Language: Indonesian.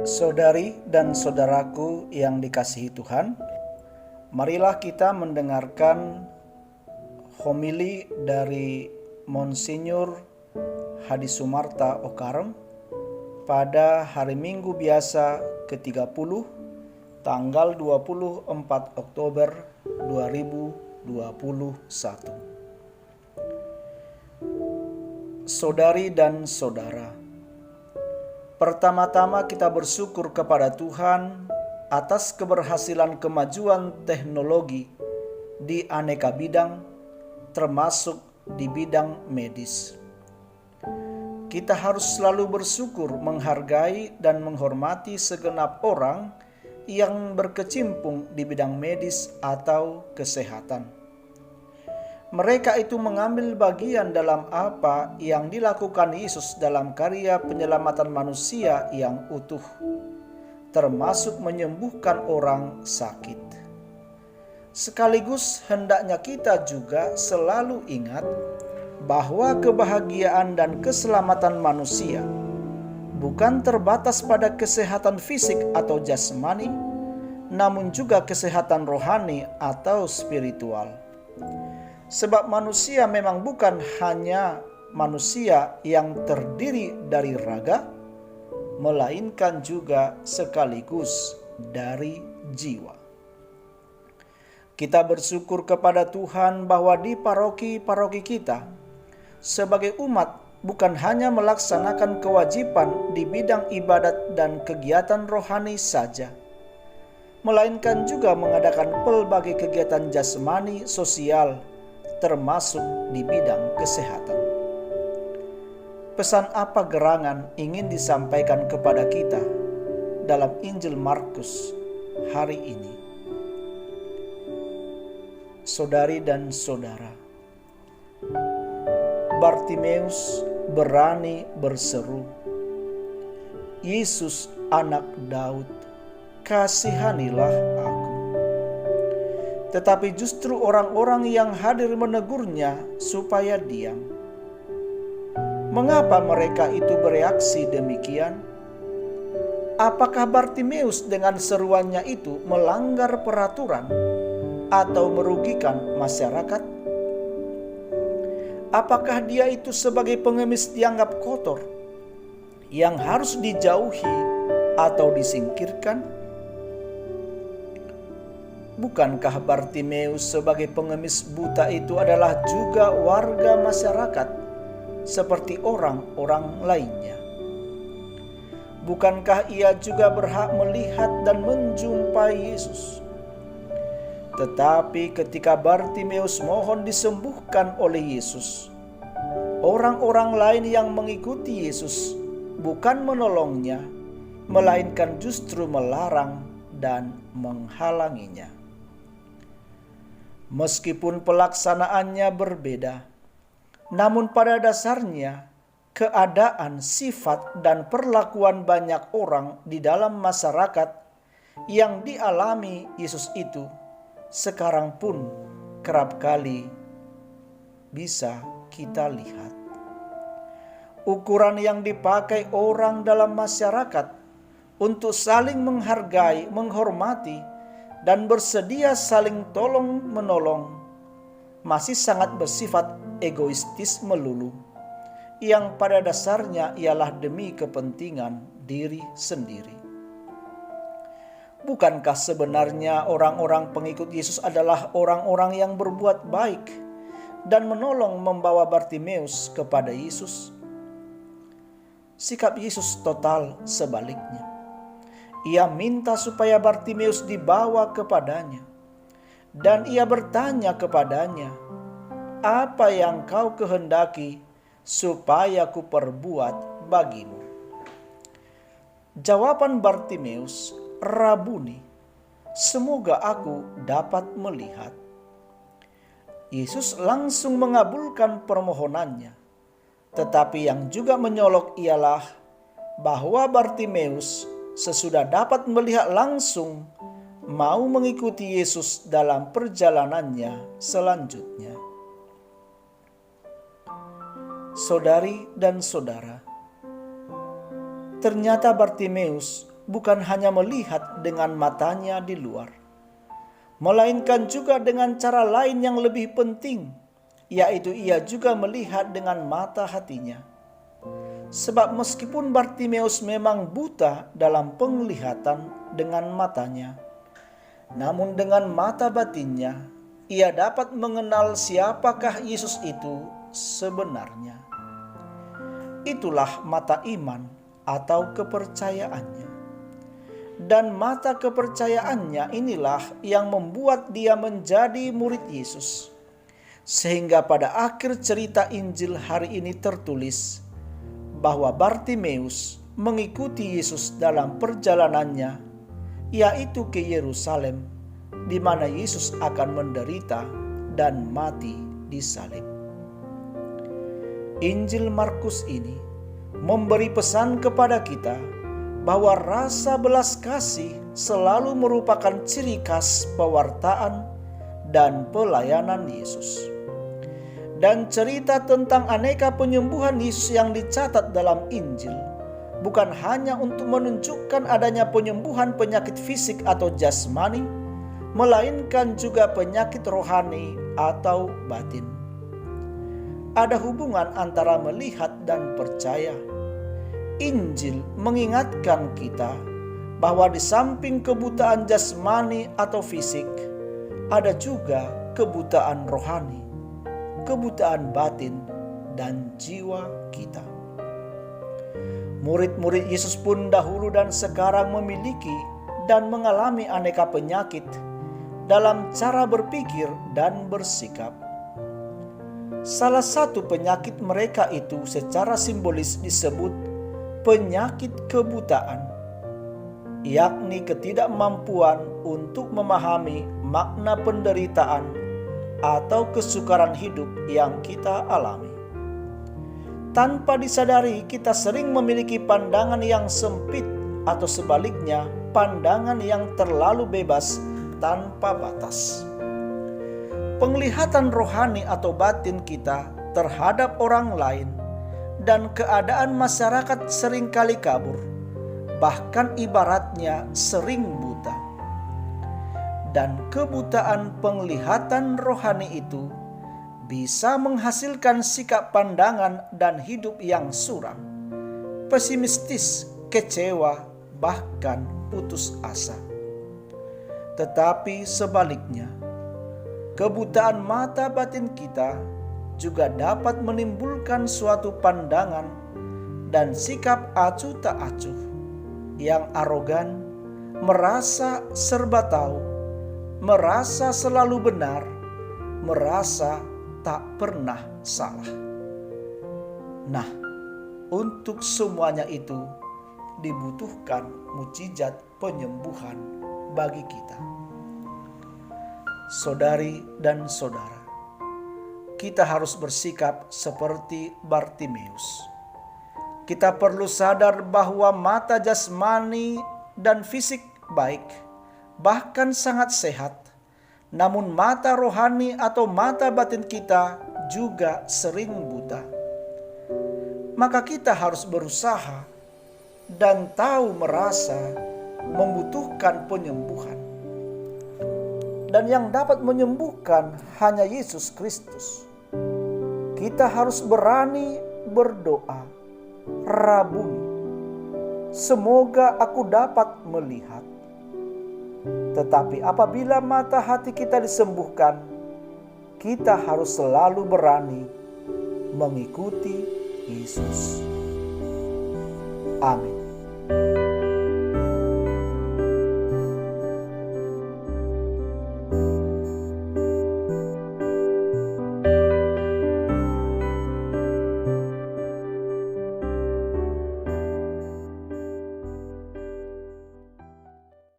Saudari dan saudaraku yang dikasihi Tuhan, marilah kita mendengarkan homili dari Monsinyur Hadi Sumarta Okarem pada hari Minggu biasa ke-30 tanggal 24 Oktober 2021. Saudari dan saudara, pertama-tama kita bersyukur kepada Tuhan atas keberhasilan kemajuan teknologi di aneka bidang, termasuk di bidang medis. Kita harus selalu bersyukur, menghargai, dan menghormati segenap orang yang berkecimpung di bidang medis atau kesehatan. Mereka itu mengambil bagian dalam apa yang dilakukan Yesus dalam karya penyelamatan manusia yang utuh, termasuk menyembuhkan orang sakit. Sekaligus hendaknya kita juga selalu ingat bahwa kebahagiaan dan keselamatan manusia bukan terbatas pada kesehatan fisik atau jasmani, namun juga kesehatan rohani atau spiritual. Sebab manusia memang bukan hanya manusia yang terdiri dari raga, melainkan juga sekaligus dari jiwa. Kita bersyukur kepada Tuhan bahwa di paroki-paroki kita, sebagai umat bukan hanya melaksanakan kewajiban di bidang ibadat dan kegiatan rohani saja, melainkan juga mengadakan pelbagai kegiatan jasmani, sosial, termasuk di bidang kesehatan. Pesan apa gerangan ingin disampaikan kepada kita dalam Injil Markus hari ini? Saudari dan saudara, Bartimeus berani berseru, "Yesus, anak Daud, kasihanilah aku." Tetapi justru orang-orang yang hadir menegurnya supaya diam. Mengapa mereka itu bereaksi demikian? Apakah Bartimeus dengan seruannya itu melanggar peraturan atau merugikan masyarakat? Apakah dia itu sebagai pengemis dianggap kotor yang harus dijauhi atau disingkirkan? Bukankah Bartimeus sebagai pengemis buta itu adalah juga warga masyarakat seperti orang-orang lainnya? Bukankah ia juga berhak melihat dan menjumpai Yesus? Tetapi ketika Bartimeus mohon disembuhkan oleh Yesus, orang-orang lain yang mengikuti Yesus bukan menolongnya, melainkan justru melarang dan menghalanginya. Meskipun pelaksanaannya berbeda, namun pada dasarnya keadaan, sifat, dan perlakuan banyak orang di dalam masyarakat yang dialami Yesus itu sekarang pun kerap kali bisa kita lihat. Ukuran yang dipakai orang dalam masyarakat untuk saling menghargai, menghormati, dan bersedia saling tolong-menolong masih sangat bersifat egoistis melulu, yang pada dasarnya ialah demi kepentingan diri sendiri. Bukankah sebenarnya orang-orang pengikut Yesus adalah orang-orang yang berbuat baik dan menolong membawa Bartimeus kepada Yesus? Sikap Yesus total sebaliknya. Ia minta supaya Bartimeus dibawa kepadanya, dan ia bertanya kepadanya, "Apa yang kau kehendaki supaya kuperbuat bagimu?" Jawaban Bartimeus, "Rabuni, semoga aku dapat melihat." Yesus langsung mengabulkan permohonannya, tetapi yang juga menyolok ialah bahwa Bartimeus sesudah dapat melihat langsung mau mengikuti Yesus dalam perjalanannya selanjutnya. Saudari dan saudara, ternyata Bartimeus bukan hanya melihat dengan matanya di luar, melainkan juga dengan cara lain yang lebih penting, yaitu ia juga melihat dengan mata hatinya. Sebab meskipun Bartimeus memang buta dalam penglihatan dengan matanya, namun dengan mata batinnya ia dapat mengenal siapakah Yesus itu sebenarnya. Itulah mata iman atau kepercayaannya. Dan mata kepercayaannya inilah yang membuat dia menjadi murid Yesus. Sehingga pada akhir cerita Injil hari ini tertulis bahwa Bartimeus mengikuti Yesus dalam perjalanannya, yaitu ke Yerusalem, di mana Yesus akan menderita dan mati di salib. Injil Markus ini memberi pesan kepada kita bahwa rasa belas kasih selalu merupakan ciri khas pewartaan dan pelayanan Yesus. Dan cerita tentang aneka penyembuhan Yesus yang dicatat dalam Injil bukan hanya untuk menunjukkan adanya penyembuhan penyakit fisik atau jasmani, melainkan juga penyakit rohani atau batin. Ada hubungan antara melihat dan percaya. Injil mengingatkan kita bahwa di samping kebutaan jasmani atau fisik, ada juga kebutaan rohani, kebutaan batin, dan jiwa kita. Murid-murid Yesus pun dahulu dan sekarang memiliki dan mengalami aneka penyakit dalam cara berpikir dan bersikap. Salah satu penyakit mereka itu secara simbolis disebut penyakit kebutaan, yakni ketidakmampuan untuk memahami makna penderitaan atau kesukaran hidup yang kita alami. Tanpa disadari, kita sering memiliki pandangan yang sempit atau sebaliknya pandangan yang terlalu bebas tanpa batas. Penglihatan rohani atau batin kita terhadap orang lain dan keadaan masyarakat seringkali kabur, bahkan ibaratnya sering buta. Dan kebutaan penglihatan rohani itu bisa menghasilkan sikap pandangan dan hidup yang suram, pesimistis, kecewa, bahkan putus asa. Tetapi sebaliknya, kebutaan mata batin kita juga dapat menimbulkan suatu pandangan dan sikap acuh tak acuh yang arogan, merasa serba tahu, merasa selalu benar, merasa tak pernah salah. Nah, untuk semuanya itu dibutuhkan mukjizat penyembuhan bagi kita. Saudari dan saudara, kita harus bersikap seperti Bartimeus. Kita perlu sadar bahwa mata jasmani dan fisik baik, bahkan sangat sehat. Namun mata rohani atau mata batin kita juga sering buta. Maka kita harus berusaha dan tahu merasa membutuhkan penyembuhan. Dan yang dapat menyembuhkan hanya Yesus Kristus. Kita harus berani berdoa, Rabuni, semoga aku dapat melihat. Tetapi apabila mata hati kita disembuhkan, kita harus selalu berani mengikuti Yesus. Amin.